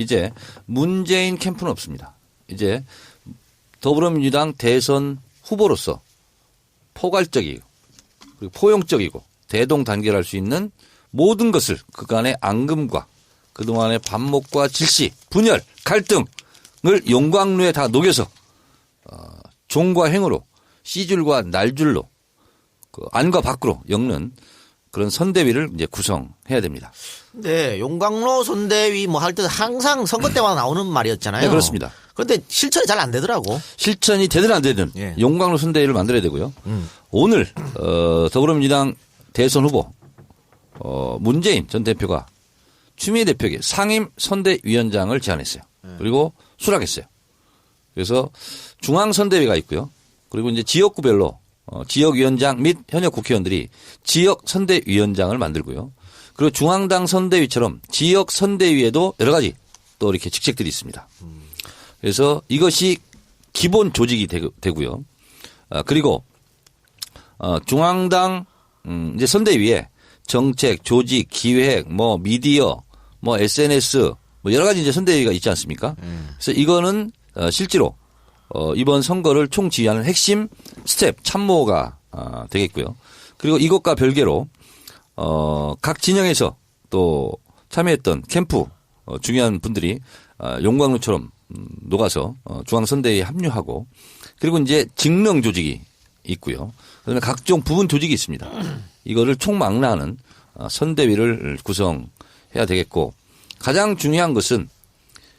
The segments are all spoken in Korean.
이제 문재인 캠프는 없습니다. 이제 더불어민주당 대선 후보로서 포괄적이고 그리고 포용적이고 대동단결할 수 있는 모든 것을 그간의 앙금과 그동안의 반목과 질시, 분열, 갈등을 용광로에 다 녹여서 종과 행으로 씨줄과 날줄로 그 안과 밖으로 엮는 그런 선대위를 이제 구성해야 됩니다. 네, 용광로 선대위 뭐 할 때 항상 선거 때마다 나오는 말이었잖아요. 네, 그렇습니다. 그런데 실천이 잘 안 되더라고. 실천이 되든 안 되든 예. 용광로 선대위를 만들어야 되고요. 오늘 더불어민주당 대선 후보 문재인 전 대표가 추미애 대표에게 상임 선대위원장을 제안했어요. 그리고 수락했어요. 그래서 중앙선대위가 있고요. 그리고 이제 지역구별로 지역위원장 및 현역 국회의원들이 지역선대위원장을 만들고요. 그리고 중앙당 선대위처럼 지역선대위에도 여러 가지 또 이렇게 직책들이 있습니다. 그래서 이것이 기본 조직이 되고요. 그리고 중앙당 이제 선대위에 정책, 조직, 기획, 뭐 미디어, 뭐 SNS 뭐 여러 가지 이제 선대위가 있지 않습니까? 그래서 이거는 실제로 이번 선거를 총지휘하는 핵심 스텝 참모가 되겠고요. 그리고 이것과 별개로 각 진영에서 또 참여했던 캠프 중요한 분들이 용광로처럼 녹아서 중앙선대위에 합류하고 그리고 이제 직능 조직이 있고요. 그다음에 각종 부분 조직이 있습니다. 이거를 총망라하는 선대위를 구성해야 되겠고 가장 중요한 것은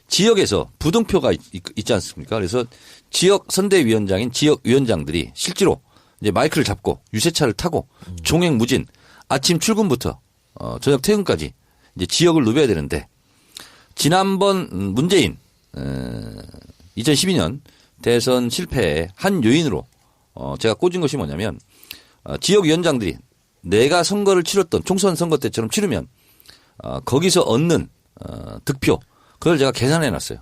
지역에서 부등표가 있지 않습니까? 그래서 지역 선대위원장인 지역위원장들이 실제로 이제 마이크를 잡고 유세차를 타고 종횡무진 아침 출근부터 저녁 퇴근까지 이제 지역을 누벼야 되는데 지난번 문재인 2012년 대선 실패의 한 요인으로 제가 꽂은 것이 뭐냐면 지역위원장들이 내가 선거를 치렀던 총선 선거 때처럼 치르면 거기서 얻는 득표 그걸 제가 계산해 놨어요.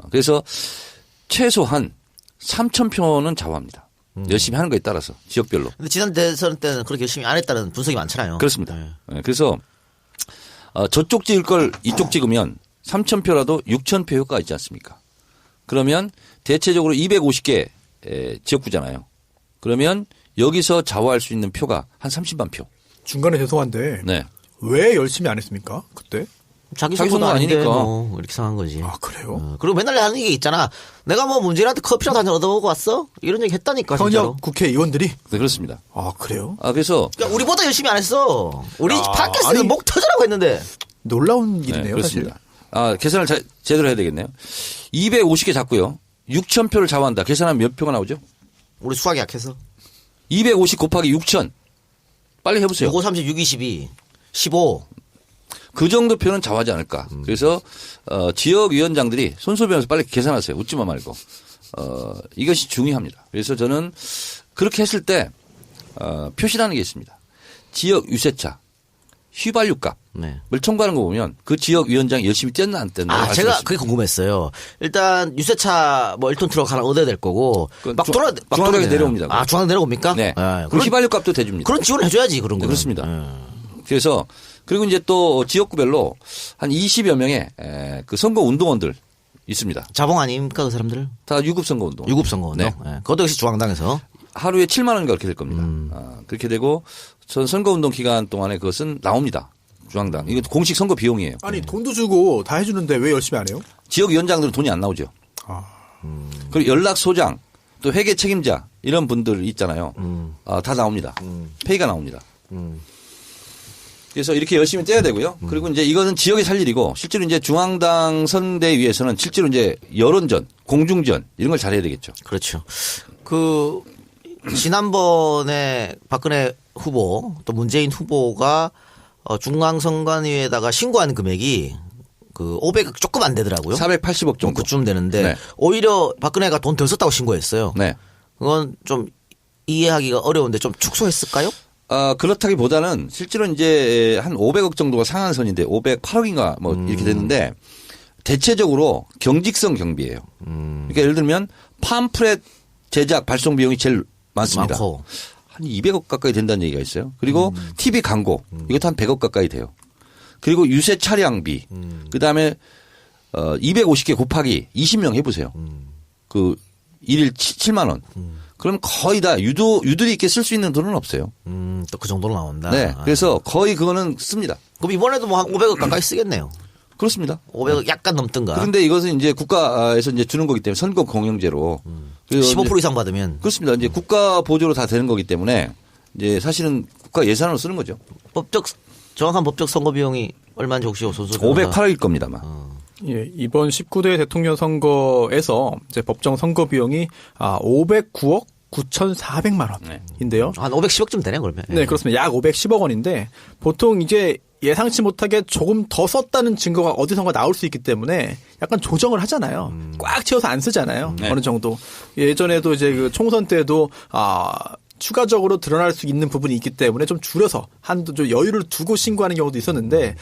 그래서 최소한 3,000표는 좌우합니다. 열심히 하는 거에 따라서 지역별로. 근데 지난 대선 때는 그렇게 열심히 안 했다는 분석이 많잖아요. 그렇습니다. 네. 그래서 저쪽 찍을 걸 이쪽 찍으면 3,000표라도 6,000표 효과가 있지 않습니까? 그러면 대체적으로 250개 지역구잖아요. 그러면 여기서 좌우할 수 있는 표가 한 30만 표. 중간에 죄송한데 네. 왜 열심히 안 했습니까? 그때? 자기 자기 선거도 선거 아닌데 아니니까. 뭐 이렇게 상한 거지. 아 그래요? 그리고 맨날 하는 얘기 있잖아. 내가 뭐 문재인한테 커피라도 한잔 얻어먹고 왔어? 이런 얘기 했다니까 진짜로. 현역 국회의원들이? 네, 그렇습니다. 아 그래요? 그래서 그러니까 우리보다 열심히 안 했어. 우리 팟캐스트는 아니, 목 터져라고 했는데. 놀라운 네, 일이네요. 그렇습니다. 계산을 제대로 해야 되겠네요. 250개 잡고요. 6,000표를 좌우한다. 계산하면 몇 표가 나오죠? 우리 수학이 약해서. 250 곱하기 6,000. 빨리 해보세요. 5, 30, 6, 22, 15. 그 정도 표는 좌우하지 않을까. 그래서 지역위원장들이 손소변에서 빨리 계산하세요. 웃지마 말고. 이것이 중요합니다. 그래서 저는 그렇게 했을 때 표시라는 게 있습니다. 지역 유세차, 휘발유값을 네. 청구하는 거 보면 그 지역위원장이 열심히 뛰었나 안 뛰었나. 제가 그게 궁금했어요. 일단 유세차 뭐 1톤 트럭 하나 얻어야 될 거고 중앙당에 내려옵니다. 중앙당 내려옵니까? 네. 네. 그 휘발유값도 대줍니다. 그런 지원을 해줘야지 그런 거. 네, 그렇습니다. 그래서 그리고 이제 또 지역구별로 한 20여 명의 그 선거 운동원들 있습니다. 자봉 아닙니까 그 사람들? 다 유급 선거 운동. 유급 선거 운동. 네. 네. 그것도 역시 중앙당에서. 하루에 7만 원인가 그렇게 될 겁니다. 그렇게 되고 전 선거운동 기간 동안에 그것은 나옵니다. 중앙당. 이거 공식 선거 비용이에요. 아니 돈도 주고 다 해주는데 왜 열심히 안 해요? 지역위원장들은 돈이 안 나오죠. 그리고 연락소장 또 회계 책임자 이런 분들 있잖아요. 다 나옵니다. 페이가 나옵니다. 그래서 이렇게 열심히 떼야 되고요. 그리고 이제 이거는 지역에 살 일이고 실제로 이제 중앙당 선대위에서는 실제로 이제 여론전, 공중전 이런 걸 잘해야 되겠죠. 그렇죠. 그 지난번에 박근혜 후보 또 문재인 후보가 중앙선관위에다가 신고한 금액이 그 500억 조금 안 되더라고요. 480억 정도. 그쯤 되는데 네. 오히려 박근혜가 돈 덜 썼다고 신고했어요. 네. 그건 좀 이해하기가 어려운데 좀 축소했을까요? 그렇다기보다는 실제로 이제 한 500억 정도가 상한선인데 508억인가 뭐 이렇게 됐는데 대체적으로 경직성 경비예요. 그러니까 예를 들면 팜프렛 제작 발송 비용이 제일 많습니다. 많고. 한 200억 가까이 된다는 얘기가 있어요. 그리고 TV 광고 이것도 한 100억 가까이 돼요. 그리고 유세 차량비 그다음에 250개 곱하기 20명 해보세요. 그 일일 7만 원. 그럼 거의 다 유들이 있게 쓸 수 있는 돈은 없어요. 또 그 정도로 나온다. 네. 그래서 거의 그거는 씁니다. 그럼 이번에도 뭐 한 500억 가까이 쓰겠네요. 그렇습니다. 500억 약간 넘든가. 그런데 이것은 이제 국가에서 이제 주는 거기 때문에 선거 공영제로 15% 이상 받으면. 그렇습니다. 이제 국가 보조로 다 되는 거기 때문에 이제 사실은 국가 예산으로 쓰는 거죠. 정확한 법적 선거 비용이 얼마인지 혹시 소수 508억일 겁니다, 아마. 예, 이번 19대 대통령 선거에서 이제 법정 선거 비용이 509억 9,400만 원인데요. 한 510억쯤 되네 그러면. 네, 그렇습니다. 약 510억 원인데 보통 이제 예상치 못하게 조금 더 썼다는 증거가 어디선가 나올 수 있기 때문에 약간 조정을 하잖아요. 꽉 채워서 안 쓰잖아요. 네. 어느 정도. 예전에도 이제 그 총선 때도 추가적으로 드러날 수 있는 부분이 있기 때문에 좀 줄여서 한도 좀 여유를 두고 신고하는 경우도 있었는데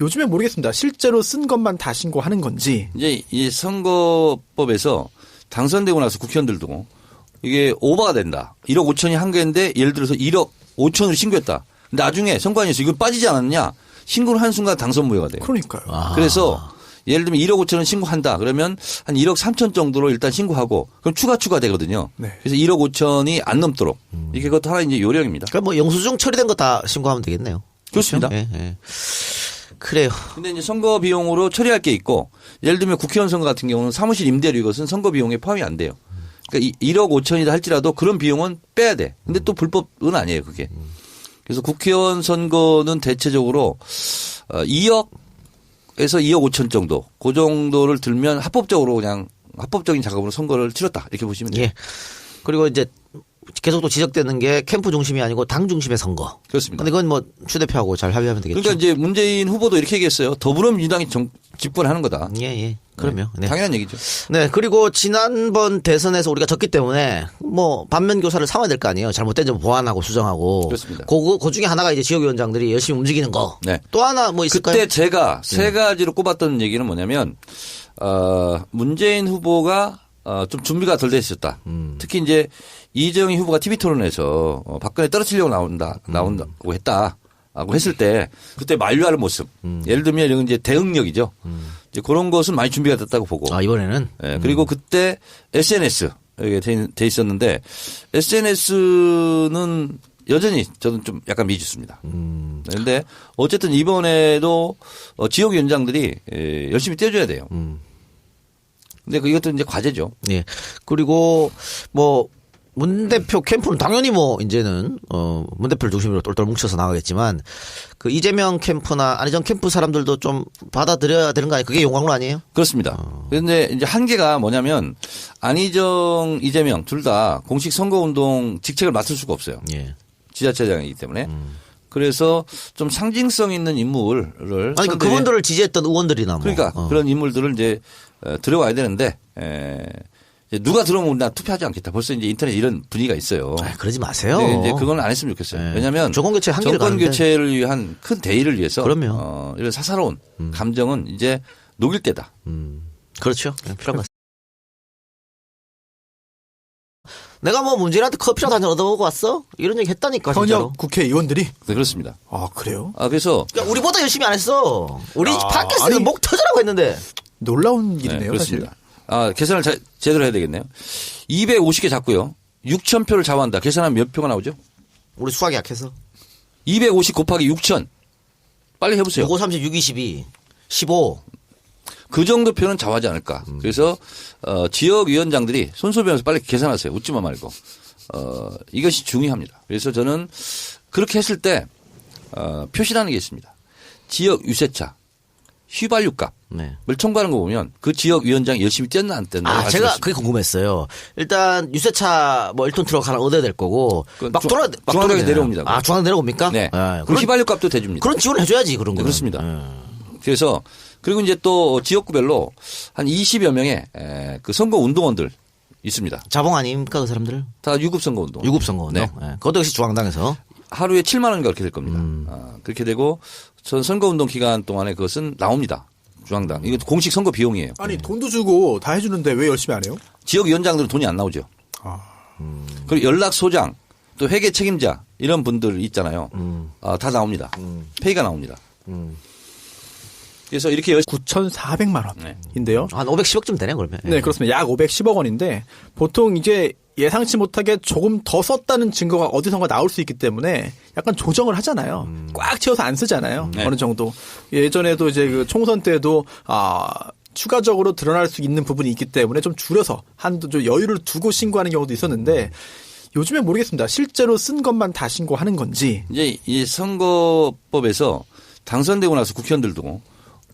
요즘에 모르겠습니다. 실제로 쓴 것만 다 신고하는 건지. 이제 이 선거법에서 당선되고 나서 국회의원들도 이게 오버가 된다. 1억 5천이 한계인데 예를 들어서 1억 5천으로 신고했다. 나중에 선관위에서 이건 빠지지 않았냐. 신고를 한 순간 당선 무효가 돼요. 그러니까요. 그래서 예를 들면 1억 5천은 신고한다. 그러면 한 1억 3천 정도로 일단 신고하고 그럼 추가 되거든요. 네. 그래서 1억 5천이 안 넘도록 이게 그것도 하나 이제 요령입니다. 그러니까 뭐 영수증 처리된 거 다 신고하면 되겠네요. 그렇습니다. 그렇죠? 예, 예. 그래요. 근데 이제 선거 비용으로 처리할 게 있고 예를 들면 국회의원 선거 같은 경우는 사무실 임대료 이것은 선거 비용에 포함이 안 돼요. 그러니까 1억 5천이다 할지라도 그런 비용은 빼야 돼. 근데 또 불법은 아니에요, 그게. 그래서 국회의원 선거는 대체적으로 2억에서 2억 5천 정도 그 정도를 들면 합법적인 작업으로 선거를 치렀다 이렇게 보시면 돼요. 예. 그리고 이제 계속 또 지적되는 게 캠프 중심이 아니고 당 중심의 선거. 그렇습니다. 근데 그건 뭐 추 대표하고 잘 합의하면 되겠죠. 그러니까 이제 문재인 후보도 이렇게 얘기했어요. 더불어민주당이 집권하는 거다. 예, 예. 그러면. 네. 당연한 얘기죠. 네. 그리고 지난번 대선에서 우리가 졌기 때문에 뭐 반면 교사를 삼아야 될 거 아니에요. 잘못된 점 보완하고 수정하고. 그렇습니다. 그 중에 하나가 이제 지역위원장들이 열심히 움직이는 거. 네. 또 하나 뭐 있을까요? 그때 제가 세 가지로 꼽았던 얘기는 뭐냐면 문재인 후보가 좀 준비가 덜 돼 있었다. 특히 이제 이정희 후보가 TV 토론에서 박근혜 떨어뜨리려고 나온다고 했다고 했을 때 그때 만류하는 모습. 예를 들면 이런 이제 대응력이죠. 이제 그런 것은 많이 준비가 됐다고 보고. 이번에는. 네, 그리고 그때 SNS 여기 돼 있었는데 SNS는 여전히 저는 좀 약간 미지수입니다. 그런데 어쨌든 이번에도 지역위원장들이 열심히 떼줘야 돼요. 근데 이것도 이제 과제죠. 예. 그리고 뭐 문 대표 캠프는 당연히 뭐 이제는 문 대표를 중심으로 똘똘 뭉쳐서 나가겠지만 그 이재명 캠프나 안희정 캠프 사람들도 좀 받아들여야 되는 거 아니에요? 그게 용광로 아니에요? 그렇습니다. 그런데 이제 한계가 뭐냐면 안희정, 이재명 둘 다 공식 선거운동 직책을 맡을 수가 없어요. 예. 지자체장이기 때문에. 그래서 좀 상징성 있는 인물을 아니 그러니까 그분들을 지지했던 의원들이나 뭐. 그러니까 그런 인물들을 이제 들어와야 되는데 이제 누가 들어오면 나 투표하지 않겠다. 벌써 이제 인터넷 이런 분위기가 있어요. 그러지 마세요. 네, 이제 그건 안 했으면 좋겠어요. 네. 왜냐하면 정권 교체를 위한 큰 대의를 위해서 그럼요. 이런 사사로운 감정은 이제 녹일 때다. 그렇죠. 필요한 것 같습니다. 내가 뭐 문재인한테 커피랑 한잔 얻어먹고 왔어? 이런 얘기 했다니까 진짜로. 현역 국회의원들이? 네, 그렇습니다. 그래요? 그래서 그러니까 우리보다 열심히 안 했어. 우리 팟캐스트는 아니. 목 터져라고 했는데. 놀라운 일이네요, 그렇습니다. 사실. 계산을 제대로 해야 되겠네요. 250개 잡고요. 6천 표를 좌우한다. 계산하면 몇 표가 나오죠? 우리 수학이 약해서. 250 곱하기 6천. 빨리 해보세요. 65, 30, 6, 22, 15. 그 정도 표는 좌우하지 않을까. 그래서 지역위원장들이 손소변에서 빨리 계산하세요. 웃지마 말고. 이것이 중요합니다. 그래서 저는 그렇게 했을 때 표시라는 게 있습니다. 지역 유세차, 휘발유값. 네. 을 청구하는 거 보면 그 지역위원장이 열심히 뛰었나 안 뛰었나. 제가 그게 궁금했어요. 일단 유세차 뭐 1톤 트럭 하나 얻어야 될 거고 중앙에 내려옵니다. 중앙에 내려옵니까? 네. 네. 그리고 휘발유 값도 대줍니다. 그런 지원을 해줘야지 그런 거. 네, 그렇습니다. 그래서 그리고 이제 또 지역구별로 한 20여 명의 그 선거 운동원들 있습니다. 자봉 아닙니까 그 사람들? 다 유급 선거 운동. 유급 선거 운동. 네. 네. 그것도 역시 중앙당에서. 하루에 7만 원인가 그렇게 될 겁니다. 그렇게 되고 전 선거 운동 기간 동안에 그것은 나옵니다. 중앙당. 이거 공식 선거 비용이에요. 아니 돈도 주고 다 해주는데 왜 열심히 안 해요? 지역위원장들은 돈이 안 나오죠. 그리고 연락소장 또 회계 책임자 이런 분들 있잖아요. 다 나옵니다. 페이가 나옵니다. 그래서 이렇게 9,400만 원인데요. 한 510억쯤 되네 그러면. 네, 그렇습니다. 약 510억 원인데 보통 이제 예상치 못하게 조금 더 썼다는 증거가 어디선가 나올 수 있기 때문에 약간 조정을 하잖아요. 꽉 채워서 안 쓰잖아요. 네. 어느 정도. 예전에도 이제 그 총선 때도 추가적으로 드러날 수 있는 부분이 있기 때문에 좀 줄여서 한도 좀 여유를 두고 신고하는 경우도 있었는데 요즘엔 모르겠습니다. 실제로 쓴 것만 다 신고하는 건지. 이제 이 선거법에서 당선되고 나서 국회의원들도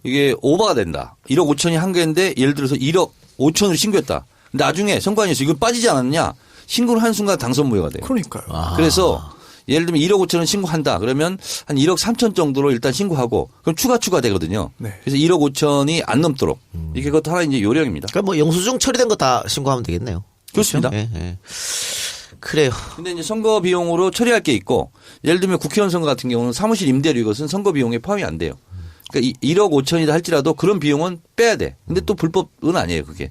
이게 오버가 된다. 1억 5천이 한계인데 예를 들어서 1억 5천으로 신고했다. 나중에 선관위에서 이거 빠지지 않았냐? 신고를 한 순간 당선 무효가 돼요. 그러니까요. 그래서 예를 들면 1억 5천은 신고한다. 그러면 한 1억 3천 정도로 일단 신고하고 그럼 추가 되거든요. 네. 그래서 1억 5천이 안 넘도록 이게 그것도 하나 이제 요령입니다. 그러니까 뭐 영수증 처리된 거 다 신고하면 되겠네요. 그렇습니다. 그렇죠? 예, 예. 그래요. 근데 이제 선거 비용으로 처리할 게 있고 예를 들면 국회의원 선거 같은 경우는 사무실 임대료 이것은 선거 비용에 포함이 안 돼요. 그러니까 1억 5천이다 할지라도 그런 비용은 빼야 돼. 근데 또 불법은 아니에요, 그게.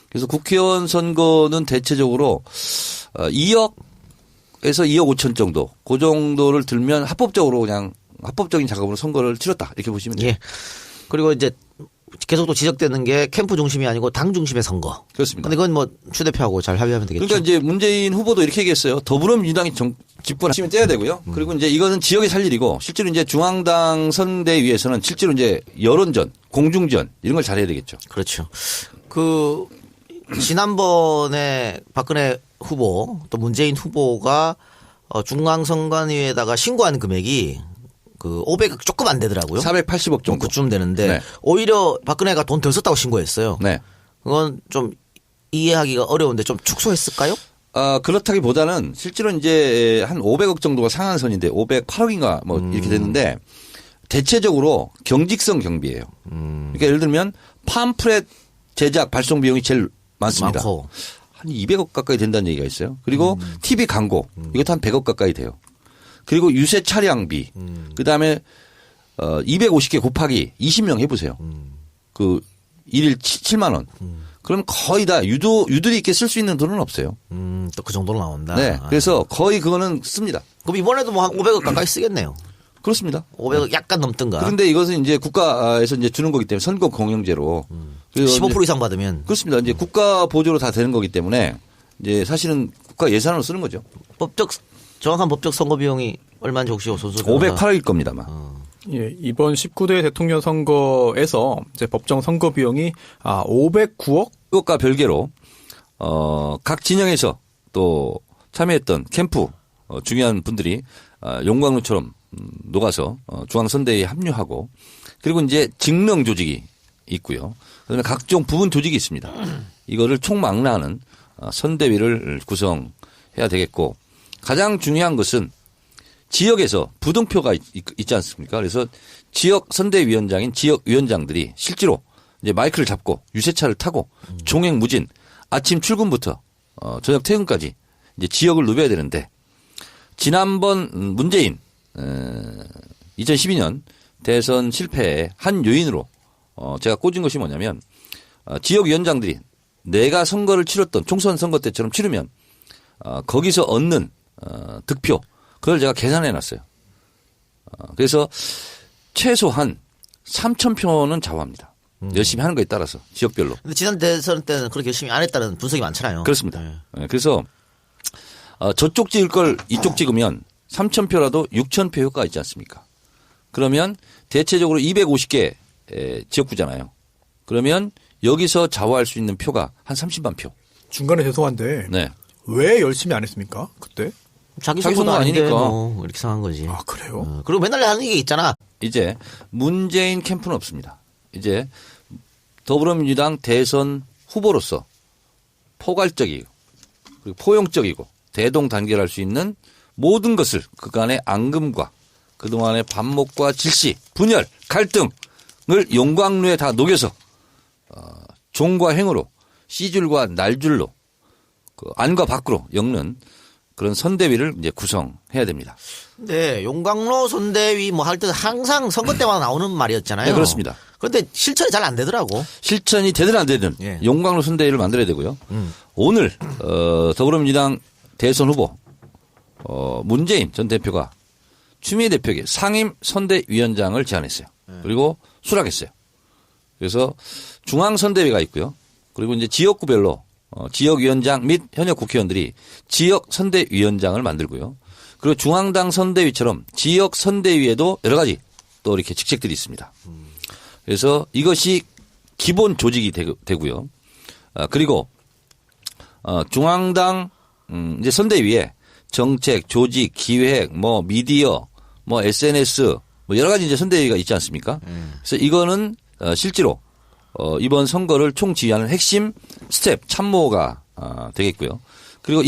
그래서 국회의원 선거는 대체적으로 2억에서 2억 5천 정도 그 정도를 들면 합법적으로 그냥 합법적인 작업으로 선거를 치렀다 이렇게 보시면 돼요. 예. 그리고 이제 계속 또 지적되는 게 캠프 중심이 아니고 당 중심의 선거. 그렇습니다. 근데 그건 뭐 추 대표하고 잘 합의하면 되겠죠. 그러니까 이제 문재인 후보도 이렇게 얘기했어요. 더불어민주당이 집권하시면 떼야 되고요. 그리고 이제 이거는 지역에 살 일이고 실제로 이제 중앙당 선대위에서는 실제로 이제 여론전, 공중전 이런 걸 잘해야 되겠죠. 그렇죠. 그 지난번에 박근혜 후보 또 문재인 후보가 중앙선관위에다가 신고한 금액이 그 500억 조금 안 되더라고요. 480억 정도. 그쯤 되는데 네. 오히려 박근혜가 돈 더 썼다고 신고했어요. 네. 그건 좀 이해하기가 어려운데 좀 축소했을까요? 그렇다기보다는 실제로 이제 한 500억 정도가 상한선인데 508억인가 뭐 이렇게 됐는데 대체적으로 경직성 경비예요. 그러니까 예를 들면 팜프렛 제작 발송 비용이 제일 많습니다. 많고. 한 200억 가까이 된다는 얘기가 있어요. 그리고 TV 광고 이것도 한 100억 가까이 돼요. 그리고 유세 차량비 그다음에 250개 곱하기 20명 해보세요. 그 일일 7만 원. 그럼 거의 다 유들이 있게 쓸 수 있는 돈은 없어요. 또 그 정도로 나온다. 네. 그래서 거의 그거는 씁니다. 그럼 이번에도 뭐 한 500억 가까이 쓰겠네요. 그렇습니다. 500억 약간 넘든가. 그런데 이것은 이제 국가에서 이제 주는 거기 때문에 선거 공영제로 15% 이상 받으면 그렇습니다. 이제 국가 보조로 다 되는 거기 때문에 이제 사실은 국가 예산으로 쓰는 거죠. 정확한 법적 선거 비용이 얼마인지 혹시 소수 508억일 겁니다, 아마. 예, 이번 19대 대통령 선거에서 이제 법정 선거 비용이 509억? 그것과 별개로 각 진영에서 또 참여했던 캠프 중요한 분들이 용광로처럼 녹아서 중앙선대위에 합류하고 그리고 이제 직능 조직이 있고요. 그다음에 각종 부분 조직이 있습니다. 이거를 총망라하는 선대위를 구성해야 되겠고 가장 중요한 것은 지역에서 부등표가 있지 않습니까? 그래서 지역 선대위원장인 지역위원장들이 실제로 이제 마이크를 잡고 유세차를 타고 종횡무진 아침 출근부터 저녁 퇴근까지 이제 지역을 누벼야 되는데 지난번 문재인 2012년 대선 실패의 한 요인으로 제가 꽂은 것이 뭐냐면 지역위원장들이 내가 선거를 치렀던 총선 선거 때처럼 치르면 거기서 얻는 득표 그걸 제가 계산해 놨어요. 그래서 최소한 3,000표는 좌우합니다. 열심히 하는 거에 따라서 지역별로. 근데 지난 대선 때는 그렇게 열심히 안 했다는 분석이 많잖아요. 그렇습니다. 네. 그래서 저쪽 찍을 걸 이쪽 찍으면 3,000표라도 6,000표 효과가 있지 않습니까? 그러면 대체적으로 250개 지역구잖아요. 그러면 여기서 좌우할 수 있는 표가 한 30만 표. 중간에 죄송한데 네. 왜 열심히 안 했습니까? 그때? 자기 자기 선거도 선거 아닌데 아니니까. 뭐 이렇게 상한 거지. 아, 그래요? 그리고 맨날 하는 게 있잖아. 이제 문재인 캠프는 없습니다. 이제 더불어민주당 대선 후보로서 포괄적이고 그리고 포용적이고 대동단결할 수 있는 모든 것을 그간의 앙금과 그동안의 반목과 질시, 분열, 갈등을 용광로에 다 녹여서 종과 행으로 씨줄과 날줄로 그 안과 밖으로 엮는 그런 선대위를 이제 구성해야 됩니다. 네, 용광로 선대위 뭐 할 때 항상 선거 때마다 나오는 말이었잖아요. 네, 그렇습니다. 그런데 실천이 잘 안 되더라고. 실천이 되든 안 되든 예. 용광로 선대위를 만들어야 되고요. 오늘 더불어민주당 대선 후보 문재인 전 대표가 추미애 대표에게 상임 선대위원장을 제안했어요. 그리고 수락했어요. 그래서 중앙선대위가 있고요. 그리고 이제 지역구별로 지역위원장 및 현역 국회의원들이 지역선대위원장을 만들고요. 그리고 중앙당 선대위처럼 지역선대위에도 여러 가지 또 이렇게 직책들이 있습니다. 그래서 이것이 기본 조직이 되고요. 그리고 중앙당 이제 선대위에 정책, 조직, 기획, 뭐 미디어, 뭐 SNS 뭐 여러 가지 이제 선대위가 있지 않습니까? 그래서 이거는 실제로 이번 선거를 총지휘하는 핵심 스텝 참모가 되겠고요. 그리고